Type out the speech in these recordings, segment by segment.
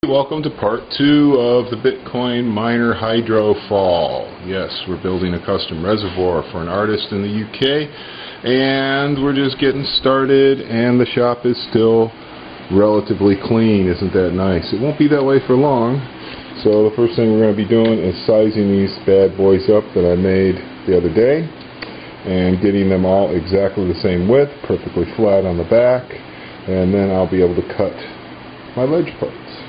Welcome to part 2 of the Bitcoin miner hydro fall. Yes, we're building a custom reservoir for an artist in the UK, and we're just getting started, and the shop is still relatively clean. Isn't that nice? It won't be that way for long. So the first thing we're going to be doing is sizing these bad boys up that I made the other day and getting them all exactly the same width, perfectly flat on the back, and then I'll be able to cut my ledge parts.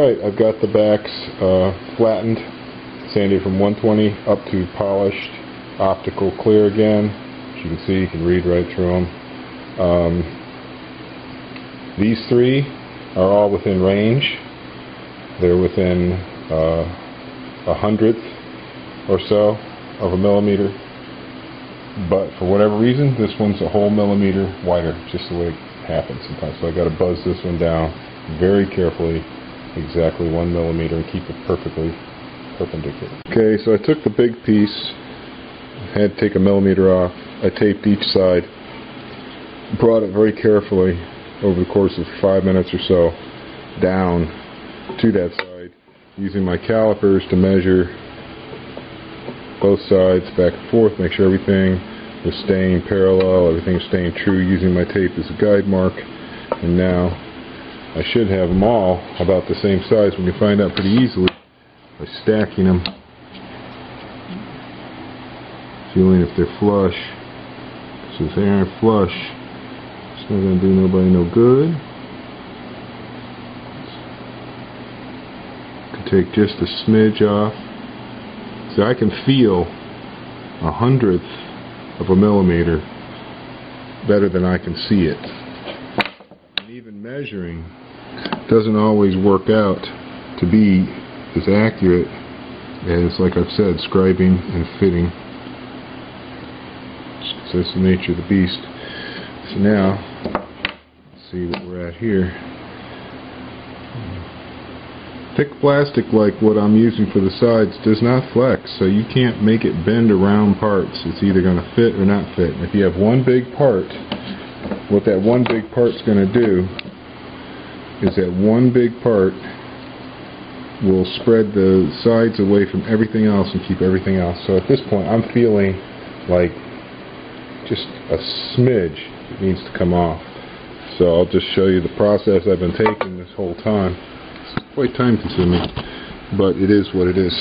Right, I've got the backs flattened, sanded from 120 up to polished, optical clear again. As you can see, you can read right through them. These three are all within range. They're within a hundredth or so of a millimeter, but for whatever reason this one's a whole millimeter wider, just the way it happens sometimes. So I got to buzz this one down very carefully, exactly 1 millimeter, and keep it perfectly perpendicular. Okay, so I took the big piece, had to take a millimeter off. I taped each side, brought it very carefully over the course of 5 minutes or so down to that side, using my calipers to measure both sides back and forth, make sure everything was staying parallel, everything was staying true, using my tape as a guide mark. And now I should have them all about the same size. We can find out pretty easily by stacking them, feeling if they're flush. So if they aren't flush, it's not going to do nobody no good. Take just a smidge off. So I can feel 1/100th of a millimeter better than I can see it. And even measuring doesn't always work out to be as accurate as, like I've said, scribing and fitting. So that's the nature of the beast. So now, let's see what we're at here. Thick plastic like what I'm using for the sides does not flex, so you can't make it bend around parts. It's either going to fit or not fit. And if you have one big part, what that one big part's going to do is that one big part will spread the sides away from everything else and keep everything else. So at this point I'm feeling like just a smidge that needs to come off. So I'll just show you the process I've been taking this whole time. Quite time consuming, but it is what it is.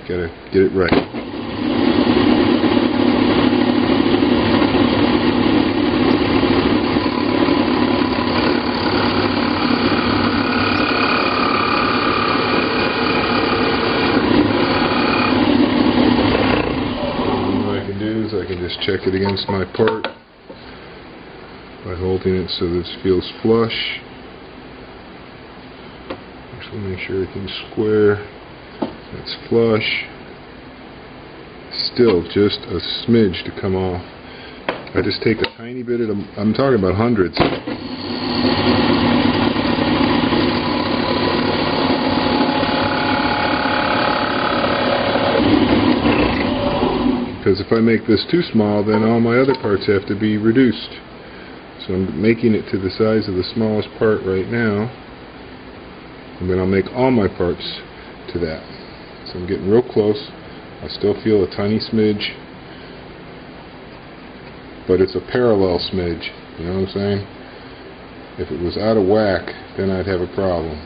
Gotta get it right. What I can do is I can just check it against my part by holding it so this feels flush. Make sure everything's square, it's flush. Still just a smidge to come off. I just take a tiny bit of them. I'm talking about hundreds. Because if I make this too small, then all my other parts have to be reduced. So I'm making it to the size of the smallest part right now. And then I'll make all my parts to that. So I'm getting real close. I still feel a tiny smidge, but it's a parallel smidge. You know what I'm saying? If it was out of whack, then I'd have a problem.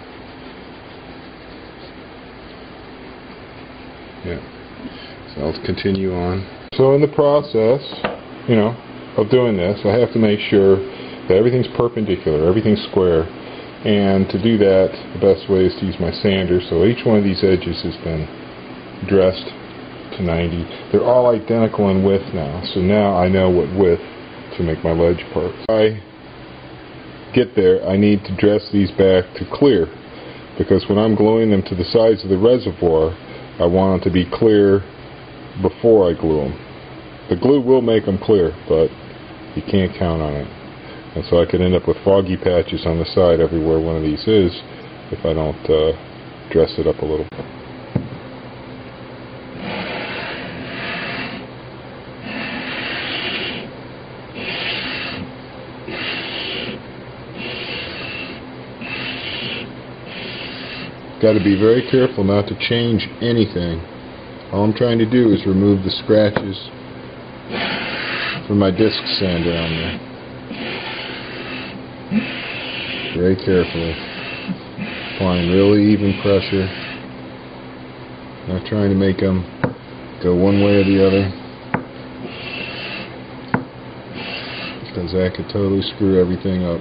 Yeah. So I'll continue on. So in the process, you know, of doing this, I have to make sure that everything's perpendicular, everything's square. And to do that, the best way is to use my sander. So each one of these edges has been dressed to 90. They're all identical in width now. So now I know what width to make my ledge parts. When I get there, I need to dress these back to clear. Because when I'm gluing them to the sides of the reservoir, I want them to be clear before I glue them. The glue will make them clear, but you can't count on it. And so I could end up with foggy patches on the side everywhere one of these is if I don't dress it up a little bit. Got to be very careful not to change anything. All I'm trying to do is remove the scratches from my disc sander on there. Very carefully. Applying really even pressure. Not trying to make them go one way or the other, because that could totally screw everything up.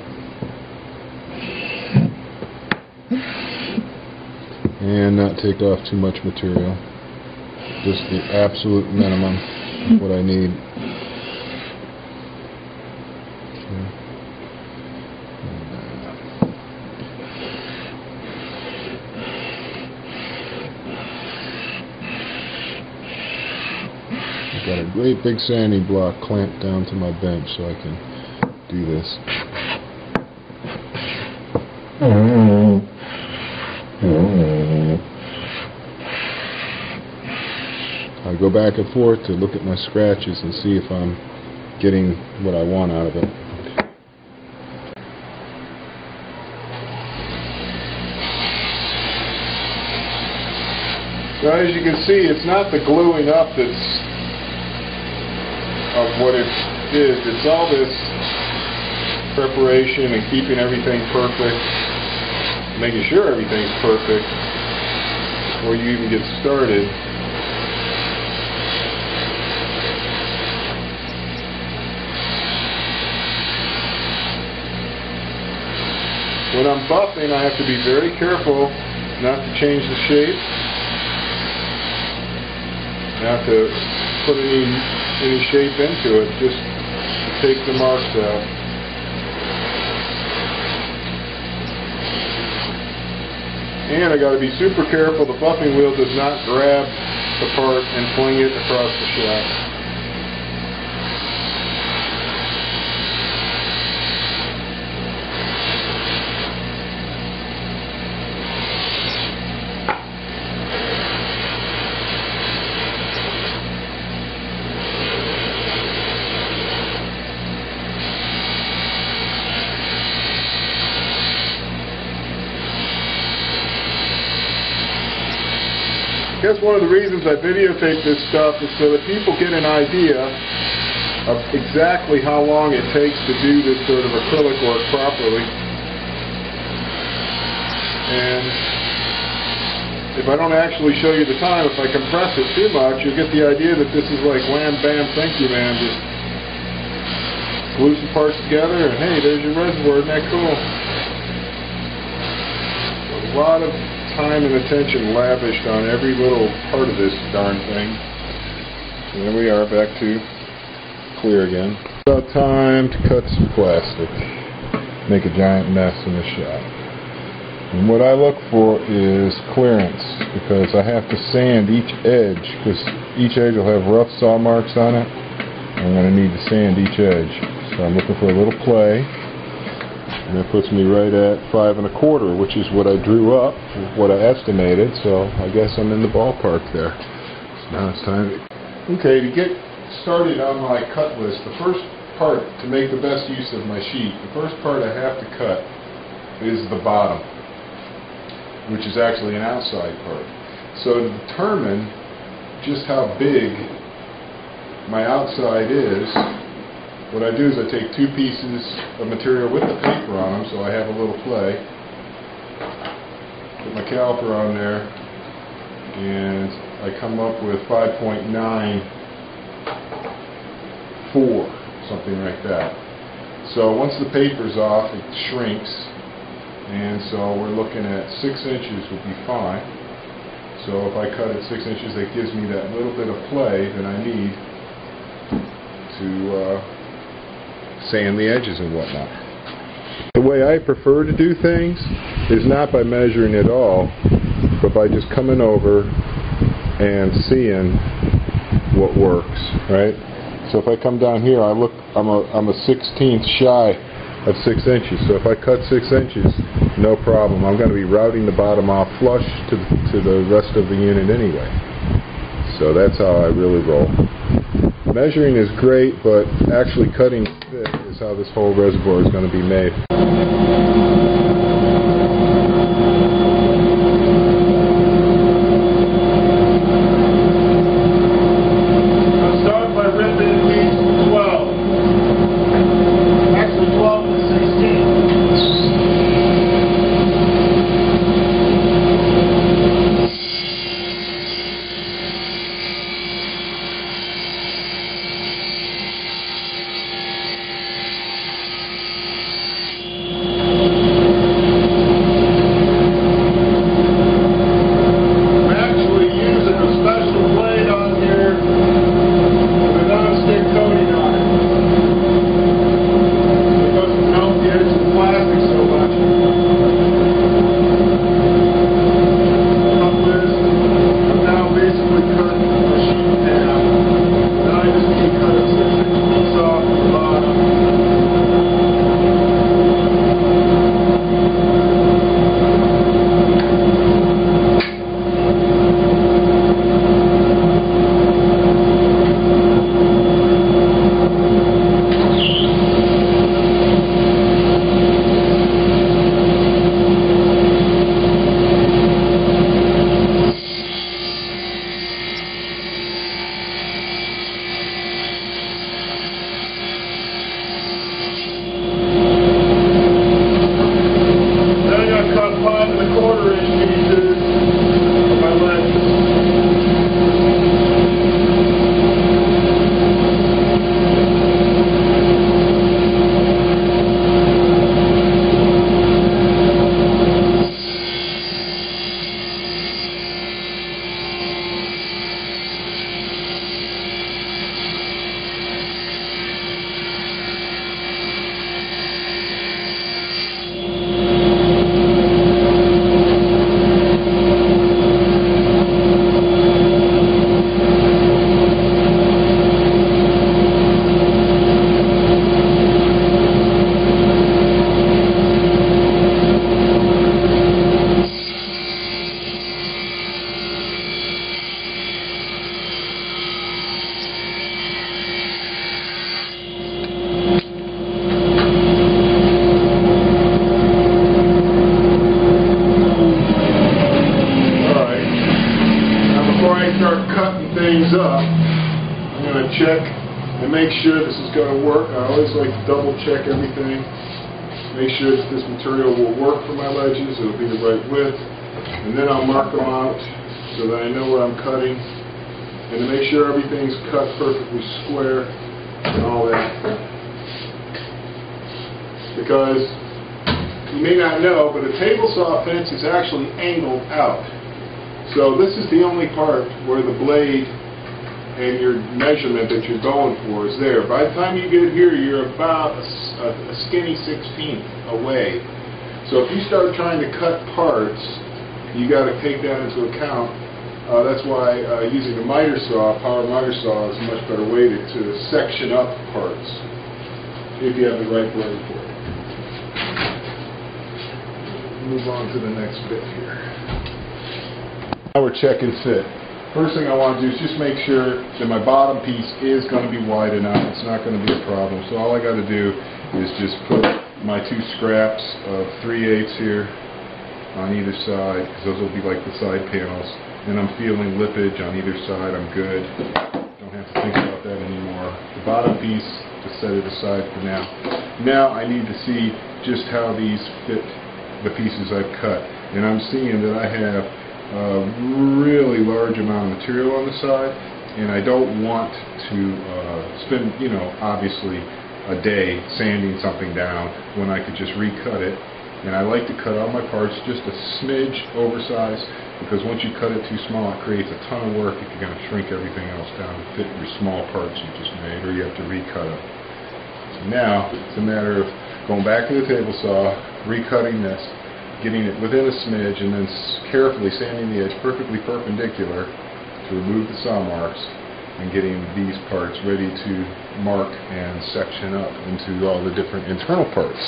and not take off too much material. Just the absolute minimum of what I need. I've got a great big sanding block clamped down to my bench so I can do this. I go back and forth to look at my scratches and see if I'm getting what I want out of it. So as you can see, it's not the gluing up that's of what it is. It's all this preparation and keeping everything perfect, making sure everything's perfect before you even get started. When I'm buffing, I have to be very careful not to change the shape, not to put any shape into it, just to take the marks out. And I got to be super careful the buffing wheel does not grab the part and fling it across the shaft. I guess one of the reasons I videotape this stuff is so that people get an idea of exactly how long it takes to do this sort of acrylic work properly. And if I don't actually show you the time, if I compress it too much, you'll get the idea that this is like wham, bam, thank you, man. Just glue some parts together and hey, there's your reservoir. Isn't that cool? A lot of time and attention lavished on every little part of this darn thing. And there we are, back to clear again. It's about time to cut some plastic. Make a giant mess in the shop. And what I look for is clearance, because I have to sand each edge, because each edge will have rough saw marks on it. I'm going to need to sand each edge. So I'm looking for a little play. And that puts me right at 5 1/4, which is what I drew up, what I estimated, so I guess I'm in the ballpark there. So now it's time to... Okay, to get started on my cut list, the first part, to make the best use of my sheet, the first part I have to cut is the bottom, which is actually an outside part. So to determine just how big my outside is, what I do is I take 2 pieces of material with the paper on them, so I have a little play. Put my caliper on there, and I come up with 5.94, something like that. So once the paper's off, it shrinks, and so we're looking at 6 inches would be fine. So if I cut at 6 inches, that gives me that little bit of play that I need to sand the edges and whatnot. The way I prefer to do things is not by measuring at all, but by just coming over and seeing what works, right? So if I come down here, I'm a 1/16 shy of 6 inches. So if I cut 6 inches, no problem. I'm going to be routing the bottom off flush to the rest of the unit anyway. So that's how I really roll. Measuring is great, but actually cutting fit is how this whole reservoir is going to be made. I'll start by ripping at least 12. Actually 12 to 16. I start cutting things up, I'm going to check and make sure this is going to work. I always like to double check everything. Make sure that this material will work for my ledges, it'll be the right width. And then I'll mark them out so that I know what I'm cutting. And to make sure everything's cut perfectly square and all that. Because you may not know, but a table saw fence is actually angled out. So this is the only part where the blade and your measurement that you're going for is there. By the time you get here, you're about a skinny 16th away. So if you start trying to cut parts, you got to take that into account. That's why using a miter saw, power miter saw, is a much better way to section up parts if you have the right blade for it. Move on to the next bit here. Now we're checking fit. First thing I want to do is just make sure that my bottom piece is going to be wide enough. It's not going to be a problem. So all I got to do is just put my two scraps of 3/8 here on either side, because those will be like the side panels. And I'm feeling lippage on either side. I'm good. Don't have to think about that anymore. The bottom piece, just set it aside for now. Now I need to see just how these fit the pieces I've cut. And I'm seeing that I have a really large amount of material on the side, and I don't want to spend, obviously a day sanding something down when I could just recut it. And I like to cut all my parts just a smidge oversized, because once you cut it too small, it creates a ton of work if you're going to shrink everything else down to fit your small parts you just made, or you have to recut them. So now it's a matter of going back to the table saw, recutting this, getting it within a smidge, and then carefully sanding the edge perfectly perpendicular to remove the saw marks, and getting these parts ready to mark and section up into all the different internal parts.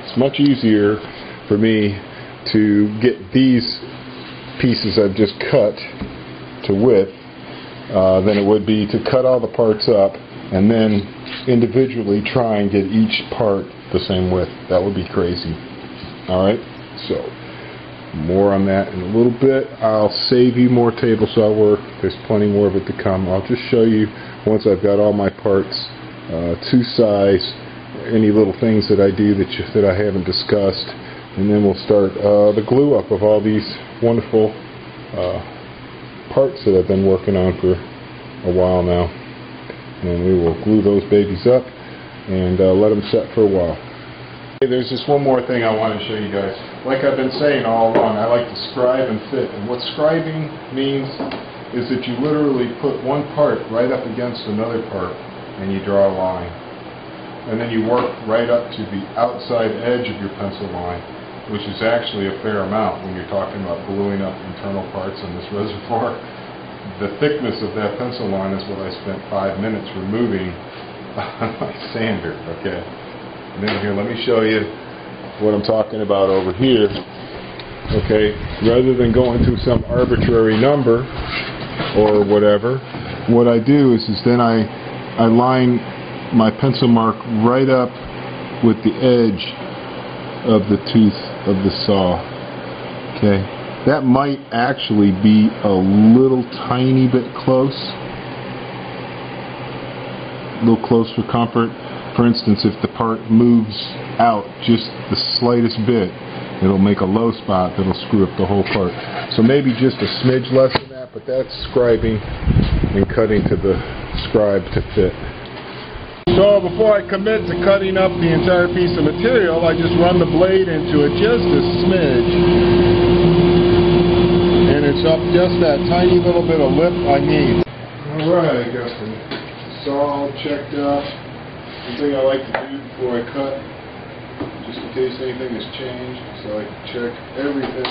It's much easier for me to get these pieces I've just cut to width than it would be to cut all the parts up and then individually try and get each part the same width. That would be crazy. Alright, so more on that in a little bit. I'll save you more table saw work. There's plenty more of it to come. I'll just show you once I've got all my parts to size, any little things that I do that I haven't discussed, and then we'll start the glue up of all these wonderful parts that I've been working on for a while now. And we will glue those babies up and let them set for a while. Hey, there's just one more thing I want to show you guys. Like I've been saying all along, I like to scribe and fit. And what scribing means is that you literally put one part right up against another part and you draw a line. And then you work right up to the outside edge of your pencil line, which is actually a fair amount when you're talking about gluing up internal parts in this reservoir. The thickness of that pencil line is what I spent 5 minutes removing on my sander, okay? And then here, let me show you what I'm talking about over here. Okay, rather than going to some arbitrary number or whatever, what I do is then I line my pencil mark right up with the edge of the tooth of the saw. Okay, that might actually be a little tiny bit close, a little close for comfort. For instance, if the part moves out just the slightest bit, it'll make a low spot that'll screw up the whole part. So maybe just a smidge less than that, but that's scribing and cutting to the scribe to fit. So before I commit to cutting up the entire piece of material, I just run the blade into it just a smidge. And it's up just that tiny little bit of lip I need. Alright, I got the saw all checked out. One thing I like to do before I cut, just in case anything has changed, so I can check everything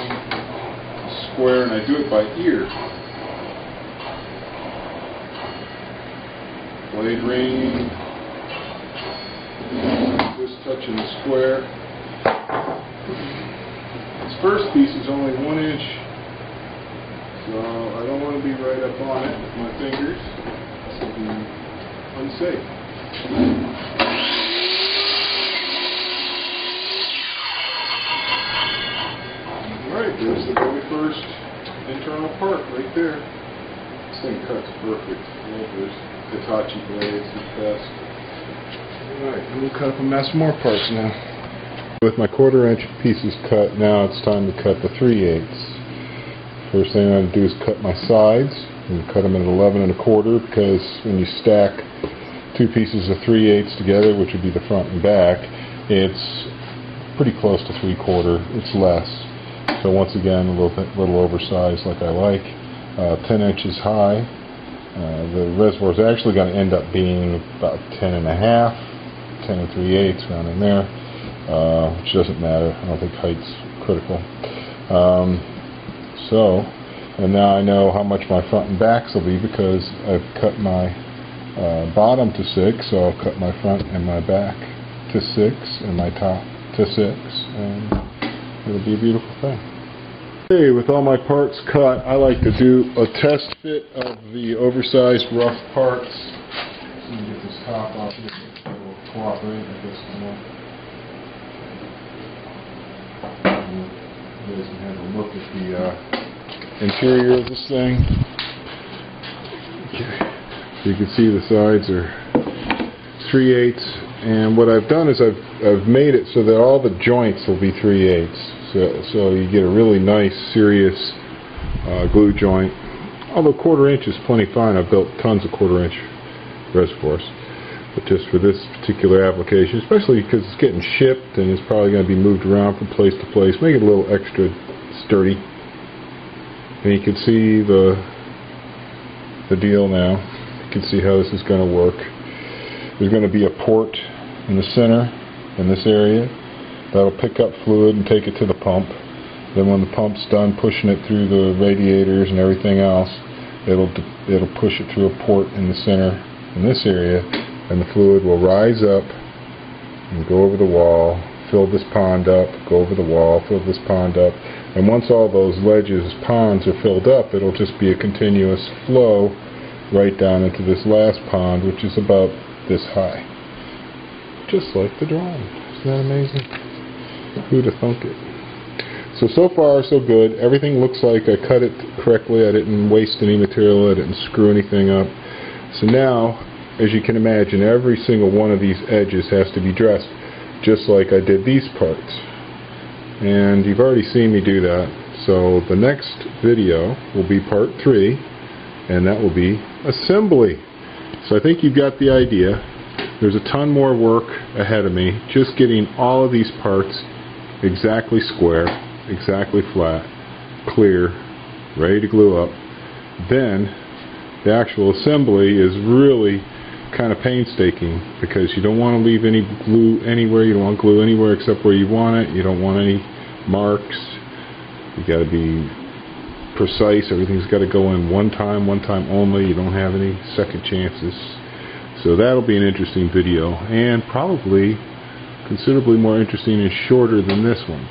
square, and I do it by ear. Blade ring, just touching the square. This first piece is only 1 inch, so I don't want to be right up on it with my fingers. That would be unsafe. Alright, there's the very first internal part right there. This thing cuts perfect. There's Hitachi blades, the best. Alright, I'm going to cut up a mess more parts now. With my 1/4 inch pieces cut, now it's time to cut the 3/8. First thing I'm going to do is cut my sides. I'm going to cut them at 11 1/4 because when you stack two pieces of 3/8 together, which would be the front and back, it's pretty close to 3/4. It's less. So once again, a little oversized like I like. 10 inches high. The reservoir is actually going to end up being about 10 1/2, 10 3/8 around in there, which doesn't matter. I don't think height's critical. And now I know how much my front and backs will be because I've cut my bottom to 6, so I'll cut my front and my back to 6 and my top to 6, and it'll be a beautiful thing. Okay, with all my parts cut, I like to do a test fit of the oversized rough parts. Let me get this top off here so it will cooperate with this one. You guys can have a look at the interior of this thing. Okay, so you can see the sides are 3/8, and what I've done is I've made it so that all the joints will be 3/8. So you get a really nice, serious glue joint. Although 1/4 inch is plenty fine. I've built tons of 1/4 inch reservoirs. But just for this particular application, especially because it's getting shipped and it's probably going to be moved around from place to place, make it a little extra sturdy. And you can see the deal now. You can see how this is going to work. There's going to be a port in the center in this area. That'll pick up fluid and take it to the pump. Then when the pump's done pushing it through the radiators and everything else, it'll push it through a port in the center in this area, and the fluid will rise up and go over the wall, fill this pond up, go over the wall, fill this pond up, and once all those ledges, ponds are filled up, it'll just be a continuous flow right down into this last pond, which is about this high. Just like the drawing. Isn't that amazing? Who'd have thunk it? So far so good. Everything looks like I cut it correctly. I didn't waste any material. I didn't screw anything up. So now, as you can imagine, every single one of these edges has to be dressed just like I did these parts. And you've already seen me do that. So the next video will be part 3, and that will be assembly. So I think you've got the idea. There's a ton more work ahead of me, just getting all of these parts exactly square, exactly flat, clear, ready to glue up. Then the actual assembly is really kind of painstaking because you don't want to leave any glue anywhere. You don't want glue anywhere except where you want it. You don't want any marks. You got to be precise. Everything's got to go in one time only. You don't have any second chances. So that'll be an interesting video, and probably considerably more interesting and shorter than this one.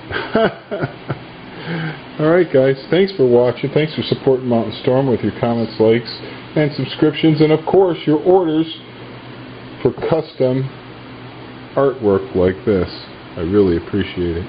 Alright guys, thanks for watching. Thanks for supporting Mountain Storm with your comments, likes, and subscriptions, and of course your orders for custom artwork like this. I really appreciate it.